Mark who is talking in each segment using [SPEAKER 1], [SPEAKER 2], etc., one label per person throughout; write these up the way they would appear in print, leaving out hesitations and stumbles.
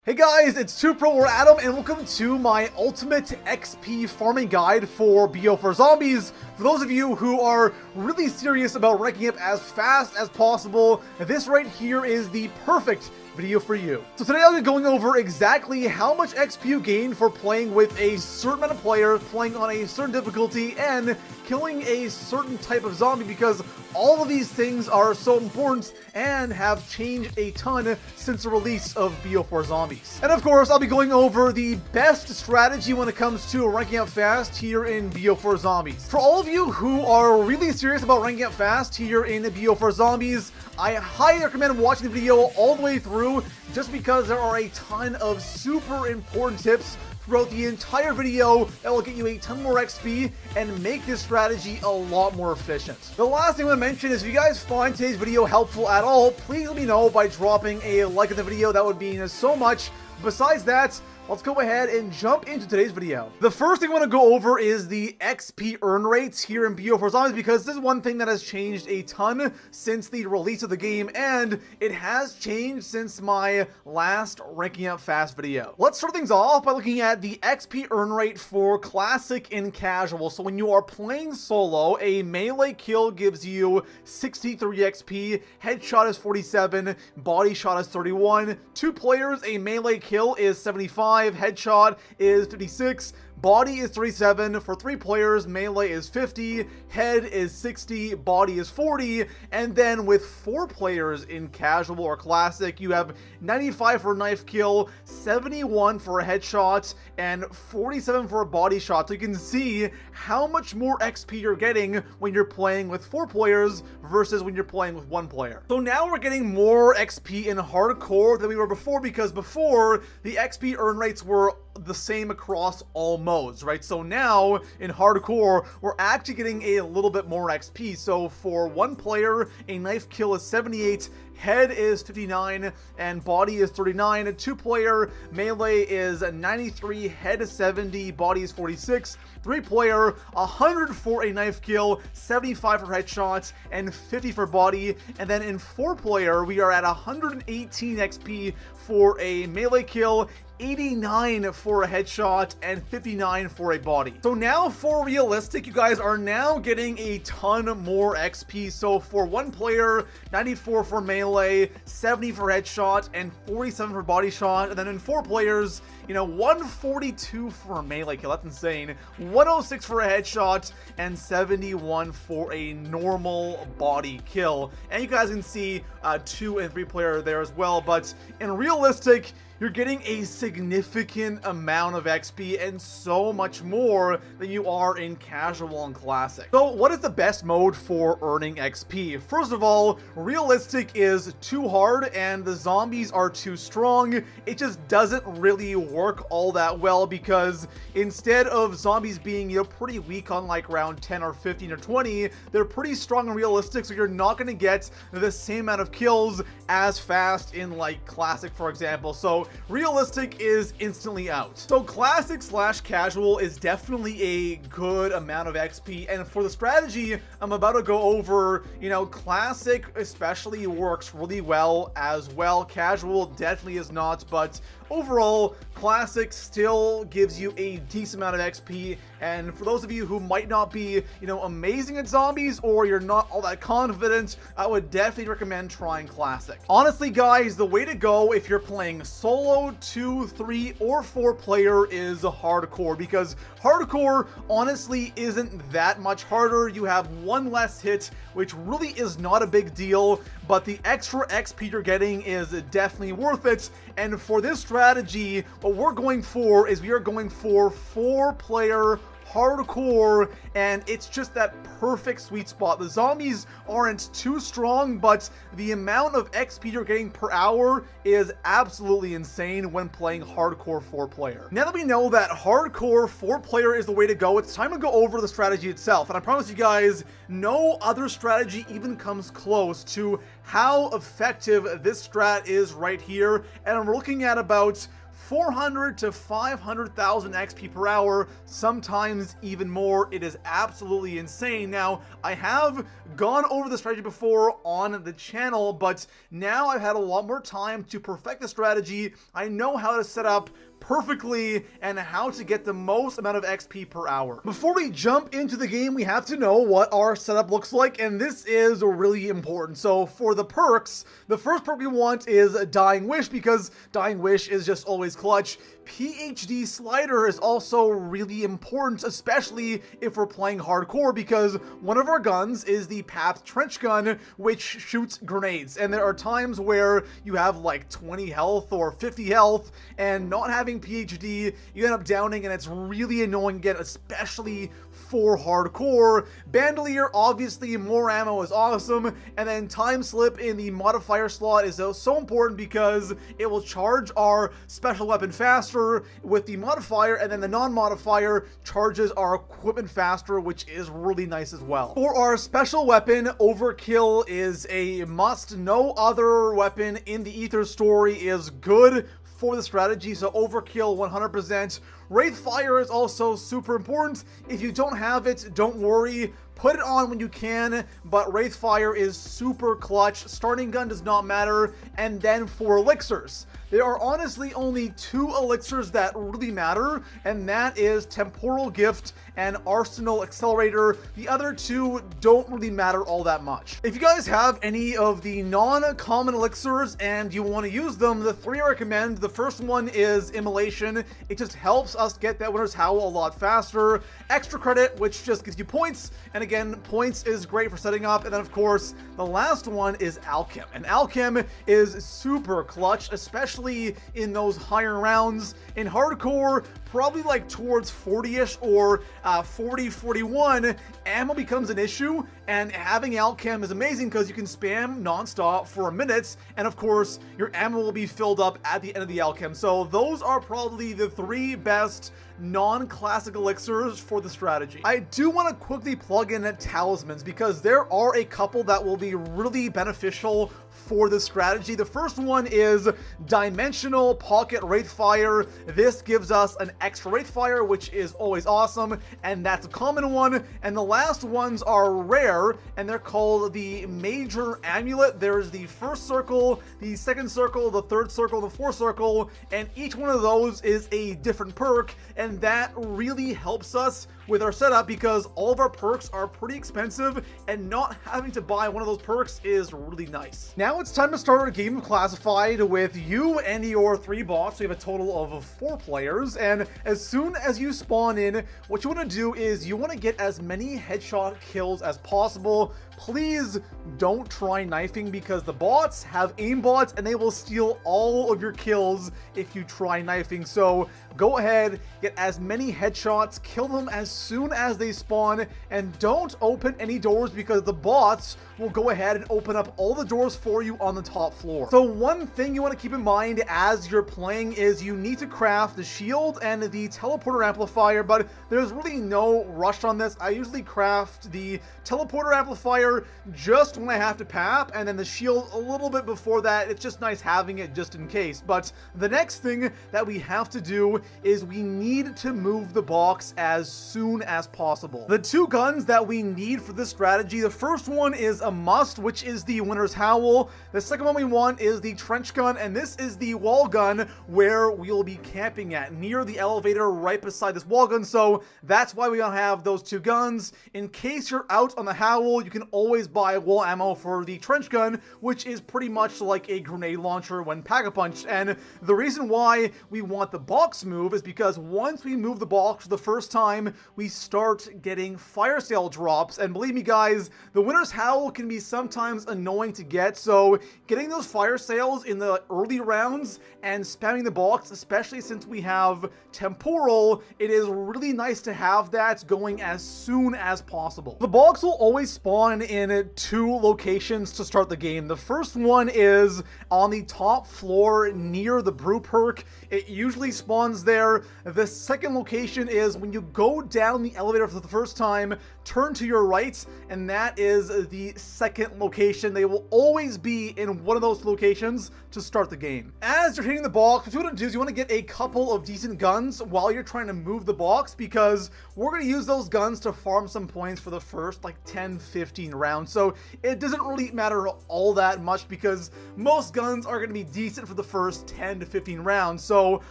[SPEAKER 1] Hey guys, it's 2Pro or Adam, and welcome to my Ultimate XP Farming Guide for BO4 Zombies. For those of you who are really serious about ranking up as fast as possible, this right here is the perfect video for you. So today I'll be going over exactly how much XP you gain for playing with a certain amount of players, playing on a certain difficulty, and killing a certain type of zombie, because all of these things are so important and have changed a ton since the release of BO4 Zombies. And of course, I'll be going over the best strategy when it comes to ranking up fast here in BO4 Zombies. For all of you who are really serious about ranking up fast here in BO4 Zombies, I highly recommend watching the video all the way through, just because there are a ton of super important tips throughout the entire video that will get you a ton more XP and make this strategy a lot more efficient. The last thing I want to mention is, if you guys find today's video helpful at all, please let me know by dropping a like on the video. That would mean so much. Besides that, let's go ahead and jump into today's video. The first thing I want to go over is the XP earn rates here in BO4 Zombies, because this is one thing that has changed a ton since the release of the game, and it has changed since my last ranking up fast video. Let's start things off by looking at the XP earn rate for Classic and Casual. So when you are playing solo, a melee kill gives you 63 XP, headshot is 47, body shot is 31, 2 players, a melee kill is 75, headshot is 56, body is 37, for 3 players, melee is 50, head is 60, body is 40, and then with 4 players in Casual or Classic, you have 95 for a knife kill, 71 for a headshot, and 47 for a body shot. So you can see how much more XP you're getting when you're playing with 4 players versus when you're playing with 1 player. So now we're getting more XP in Hardcore than we were before, because before, the XP earn rates were the same across all modes, right? So now in Hardcore, we're actually getting a little bit more XP. So for 1 player, a knife kill is 78, head is 59, and body is 39. 2 player, melee is 93, head is 70, body is 46. 3 player, 100 for a knife kill, 75 for headshots, and 50 for body. And then in 4 player, we are at 118 XP for a melee kill, 89 for a headshot, and 59 for a body. So now for realistic, you guys are now getting a ton more XP. So for 1 player, 94 for melee, 70 for headshot, and 47 for body shot. And then in 4 players, 142 for a melee kill. That's insane. 106 for a headshot, and 71 for a normal body kill. And you guys can see 2 and 3 player there as well. But in realistic, you're getting a significant amount of XP and so much more than you are in Casual and Classic. So what is the best mode for earning XP? First of all, realistic is too hard and the zombies are too strong. It just doesn't really work all that well, because instead of zombies being pretty weak on like round 10 or 15 or 20, they're pretty strong and realistic, so you're not going to get the same amount of kills as fast in like Classic, for example. So realistic is instantly out. So Classic / Casual is definitely a good amount of XP, and for the strategy I'm about to go over, Classic especially works really well as well. Casual definitely is not, but overall, Classic still gives you a decent amount of XP. And for those of you who might not be, amazing at zombies, or you're not all that confident, I would definitely recommend trying Classic. Honestly, guys, the way to go if you're playing solo, 2, 3, or 4 player is Hardcore, because Hardcore honestly isn't that much harder. You have 1 less hit, which really is not a big deal, but the extra XP you're getting is definitely worth it. And for this strategy, what we're going for is we are going for 4 player Hardcore, and it's just that perfect sweet spot. The zombies aren't too strong, but the amount of XP you're getting per hour is absolutely insane when playing Hardcore 4 player. Now that we know that Hardcore 4 player is the way to go, it's time to go over the strategy itself. And I promise you guys, no other strategy even comes close to how effective this strat is right here. And I'm looking at about 400 to 500,000 XP per hour, sometimes even more. It is absolutely insane. Now, I have gone over the strategy before on the channel, but now I've had a lot more time to perfect the strategy. I know how to set up perfectly and how to get the most amount of XP per hour. Before we jump into the game, we have to know what our setup looks like, and this is really important. So for the perks, the first perk we want is Dying Wish, because Dying Wish is just always clutch. PhD Slider is also really important, especially if we're playing hardcore, because one of our guns is the Pabst Trench Gun, which shoots grenades. And there are times where you have like 20 health or 50 health, and not having PhD, you end up downing, and it's really annoying again, especially for hardcore. Bandolier, obviously, more ammo is awesome, and then Time Slip in the modifier slot is so important because it will charge our special weapon faster with the modifier, and then the non-modifier charges our equipment faster, which is really nice as well. For our special weapon, Overkill is a must. No other weapon in the Ether story is good for the strategy, so Overkill 100%. Wraithfire is also super important. If you don't have it, don't worry. Put it on when you can, but Wraithfire is super clutch. Starting gun does not matter. And then for elixirs, there are honestly only 2 elixirs that really matter, and that is Temporal Gift and Arsenal Accelerator. The other 2 don't really matter all that much. If you guys have any of the non-common elixirs and you want to use them, the 3 I recommend. The first one is Immolation. It just helps us get that Winter's Howl a lot faster. Extra Credit, which just gives you points, and again, points is great for setting up. And then of course, the last one is Alchem, and Alchem is super clutch, especially in those higher rounds. In hardcore, probably like towards 40-ish or 40, 41, ammo becomes an issue, and having Alchem is amazing because you can spam non-stop for a minute, and of course, your ammo will be filled up at the end of the Alchem. So those are probably the 3 best non-classic elixirs for the strategy. I do want to quickly plug in talismans because there are a couple that will be really beneficial for the strategy. The first one is Dimensional Pocket Wraithfire. This gives us an extra Wraithfire, which is always awesome, and that's a common one. And the last ones are rare, and they're called the Major Amulet. There's the first circle, the second circle, the third circle, the fourth circle, and each one of those is a different perk, and that really helps us with our setup because all of our perks are pretty expensive, and not having to buy one of those perks is really nice. Now it's time to start a game of Classified with you and your 3 bots. We have a total of 4 players, and as soon as you spawn in, what you want to do is you want to get as many headshot kills as possible. Please don't try knifing because the bots have aimbots and they will steal all of your kills if you try knifing. So go ahead, get as many headshots, kill them as soon as they spawn, and don't open any doors because the bots will go ahead and open up all the doors for you on the top floor. So one thing you want to keep in mind as you're playing is you need to craft the shield and the teleporter amplifier, but there's really no rush on this. I usually craft the teleporter amplifier just when I have to pap, and then the shield a little bit before that. It's just nice having it just in case. But the next thing that we have to do is we need to move the box as soon as possible. The 2 guns that we need for this strategy, the first one is a must, which is the Winter's Howl. The second one we want is the Trench Gun, and this is the wall gun where we'll be camping at, near the elevator right beside this wall gun. So that's why we don't have those 2 guns. In case you're out on the Howl, you can always buy wall ammo for the Trench Gun, which is pretty much like a grenade launcher when pack-a-punched. And the reason why we want the box move is because once we move the box the first time, we start getting fire sale drops. And believe me guys, the Winter's Howl can be sometimes annoying to get, so getting those fire sales in the early rounds and spamming the box, especially since we have temporal, it is really nice to have that going as soon as possible. The box will always spawn spawn in 2 locations to start the game. The first one is on the top floor near the brew perk. It usually spawns there. The second location is when you go down the elevator for the first time, turn to your right, and that is the second location. They will always be in one of those locations to start the game. As you're hitting the box, what you want to do is you want to get a couple of decent guns while you're trying to move the box, because we're going to use those guns to farm some points for the first like 10-15 rounds. So it doesn't really matter all that much because most guns are going to be decent for the first 10 to 15 rounds. So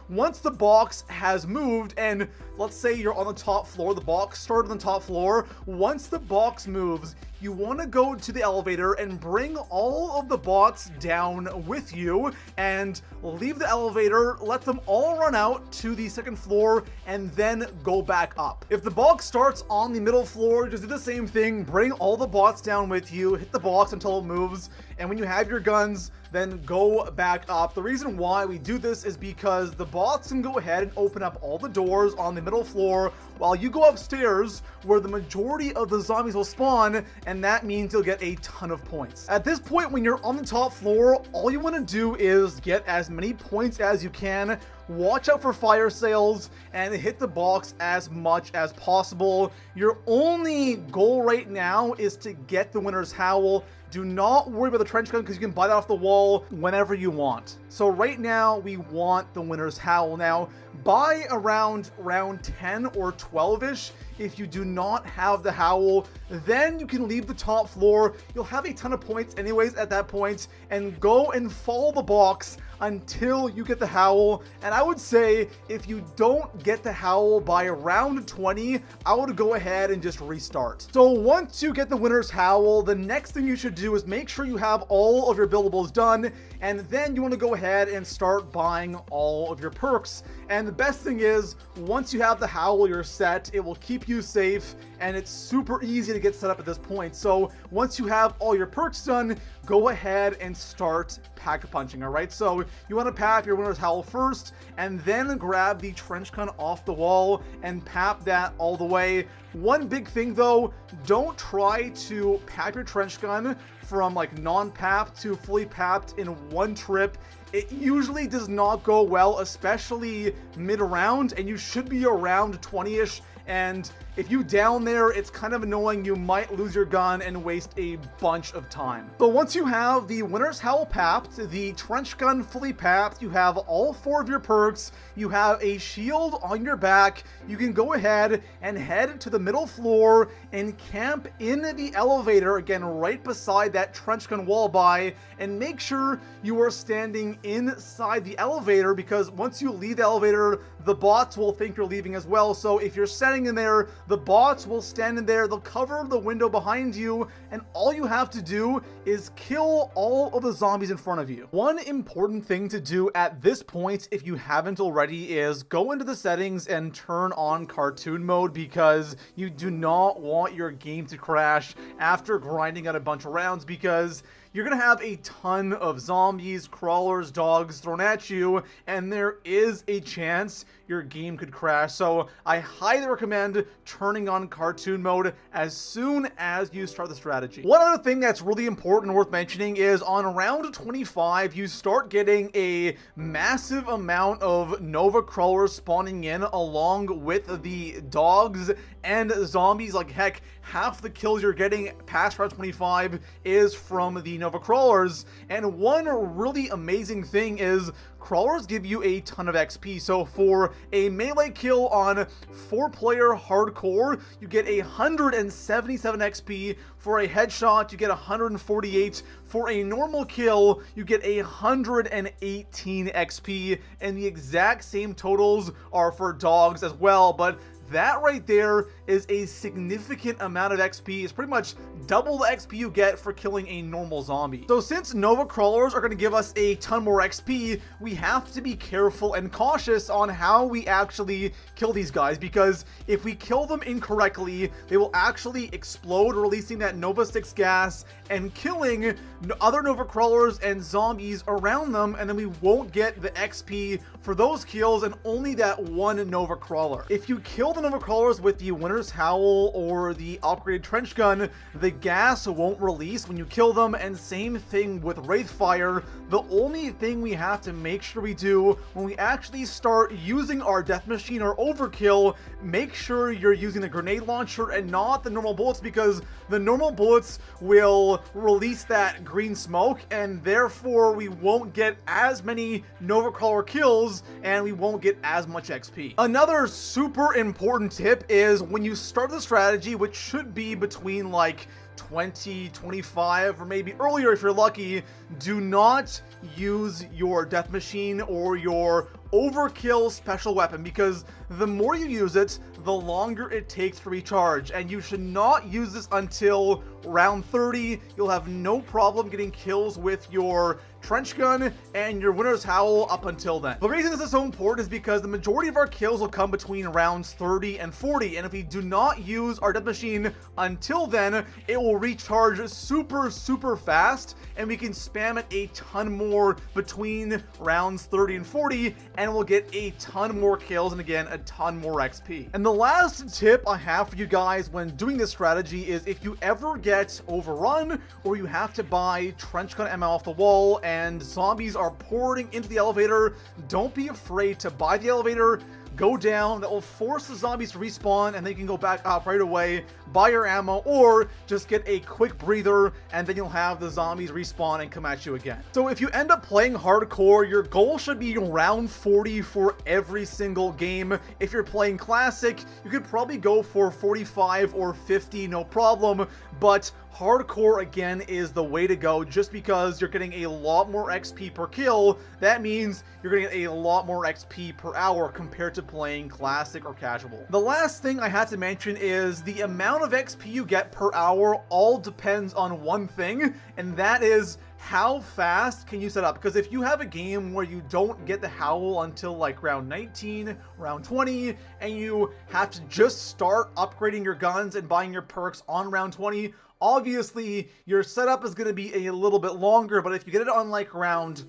[SPEAKER 1] once the box has moved, and let's say you're on the top floor, the box started on the top floor, once the box moves, you want to go to the elevator and bring all of the bots down with you and leave the elevator, let them all run out to the second floor, and then go back up. If the box starts on the middle floor, just do the same thing, bring all the bots down with you, hit the box until it moves, and when you have your guns, then go back up. The reason why we do this is because the bots can go ahead and open up all the doors on the middle floor while you go upstairs where the majority of the zombies will spawn, and that means you'll get a ton of points. At this point, when you're on the top floor, all you want to do is get as many points as you can, watch out for fire sales, and hit the box as much as possible. Your only goal right now is to get the winner's howl. Do not worry about the trench gun because you can buy that off the wall whenever you want. So right now we want the winner's howl. Now by around round 10 or 12ish, if you do not have the howl, then you can leave the top floor. You'll have a ton of points anyways at that point, and go and follow the box until you get the howl. And I would say if you don't get the howl by round 20, I would go ahead and just restart. So once you get the winner's howl, the next thing you should do is make sure you have all of your buildables done, and then you want to go ahead and start buying all of your perks. And the best thing is, once you have the howl, you're set. It will keep you safe, and it's super easy to get set up at this point. So once you have all your perks done, go ahead and start pack punching. All right, so you want to pap your winner's howl first, and then grab the trench gun off the wall and pap that all the way. One big thing though, don't try to pap your trench gun from like non-pap to fully papped in one trip. It usually does not go well, especially mid-round, and you should be around 20ish. And if you down there, it's kind of annoying. You might lose your gun and waste a bunch of time. So once you have the winner's howl papped, the trench gun fully papped, you have all 4 of your perks, you have a shield on your back, you can go ahead and head to the middle floor and camp in the elevator, again, right beside that trench gun wall by, and make sure you are standing inside the elevator, because once you leave the elevator, the bots will think you're leaving as well. So if you're standing in there, the bots will stand in there, they'll cover the window behind you, and all you have to do is kill all of the zombies in front of you. One important thing to do at this point, if you haven't already, is go into the settings and turn on cartoon mode, because you do not want your game to crash after grinding out a bunch of rounds, because you're gonna have a ton of zombies, crawlers, dogs thrown at you, and there is a chance your game could crash. So I highly recommend turning on cartoon mode as soon as you start the strategy. One other thing that's really important and worth mentioning is on round 25, you start getting a massive amount of Nova crawlers spawning in along with the dogs and zombies. Like heck, half the kills you're getting past round 25 is from the Nova crawlers. And one really amazing thing is crawlers give you a ton of XP. So for a melee kill on 4-player hardcore, you get 177 XP. For a headshot, you get 148. For a normal kill, you get 118 XP. And the exact same totals are for dogs as well. But that right there is a significant amount of XP. It's pretty much double the XP you get for killing a normal zombie. So since Nova crawlers are going to give us a ton more XP, we have to be careful and cautious on how we actually kill these guys, because if we kill them incorrectly, they will actually explode, releasing that Nova 6 gas and killing other Nova crawlers and zombies around them, and then we won't get the XP for those kills and only that one Nova crawler. If you kill the Nova Crawlers with the Winter's Howl or the upgraded Trench Gun, the gas won't release when you kill them, and same thing with Wraithfire. The only thing we have to make sure we do when we actually start using our Death Machine or Overkill, make sure you're using the grenade launcher and not the normal bullets, because the normal bullets will release that green smoke, and therefore we won't get as many Nova Crawler kills and we won't get as much XP. Another super important tip is when you start the strategy, which should be between like 20, 25, or maybe earlier if you're lucky, do not use your Death Machine or your Overkill special weapon, because the more you use it, the longer it takes to recharge, and you should not use this until round 30. You'll have no problem getting kills with your Trench Gun and your Winter's Howl up until then. The reason this is so important is because the majority of our kills will come between rounds 30 and 40, and if we do not use our Death Machine until then, it will recharge super fast, and we can spam it a ton more between rounds 30 and 40, and we'll get a ton more kills, and again, a ton more XP. And the last tip I have for you guys when doing this strategy is if you ever get overrun, or you have to buy Trench Gun ammo off the wall, and zombies are pouring into the elevator, don't be afraid to buy the elevator, go down. That will force the zombies to respawn, and they can go back up right away, buy your ammo, or just get a quick breather, and then you'll have the zombies respawn and come at you again. So if you end up playing hardcore, your goal should be round 40 for every single game. If you're playing classic, you could probably go for 45 or 50, no problem, but hardcore again is the way to go, just because you're getting a lot more XP per kill. That means you're going to get a lot more XP per hour compared to playing classic or casual. The last thing I had to mention is the amount of XP you get per hour all depends on one thing, and that is how fast can you set up. Because if you have a game where you don't get the Howl until like round 19, round 20, and you have to just start upgrading your guns and buying your perks on round 20, obviously your setup is going to be a little bit longer. But if you get it on like round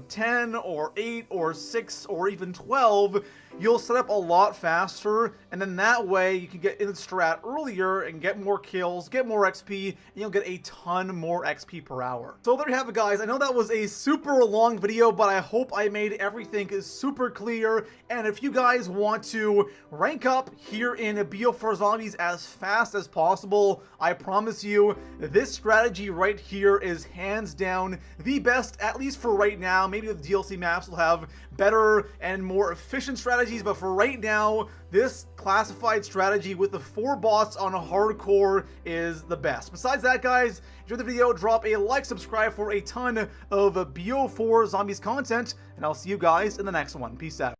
[SPEAKER 1] 10 or 8 or 6 or even 12, you'll set up a lot faster, and then that way you can get in the strat earlier and get more kills, get more XP, and you'll get a ton more XP per hour. So there you have it, guys. I know that was a super long video, but I hope I made everything super clear. And if you guys want to rank up here in BO4 Zombies as fast as possible, I promise you this strategy right here is hands down the best, at least for right now. Maybe the DLC maps will have better and more efficient strategies, but for right now, this classified strategy with the 4 bots on hardcore is the best. Besides that, guys, enjoy the video, drop a like, subscribe for a ton of BO4 Zombies content, and I'll see you guys in the next one. Peace out.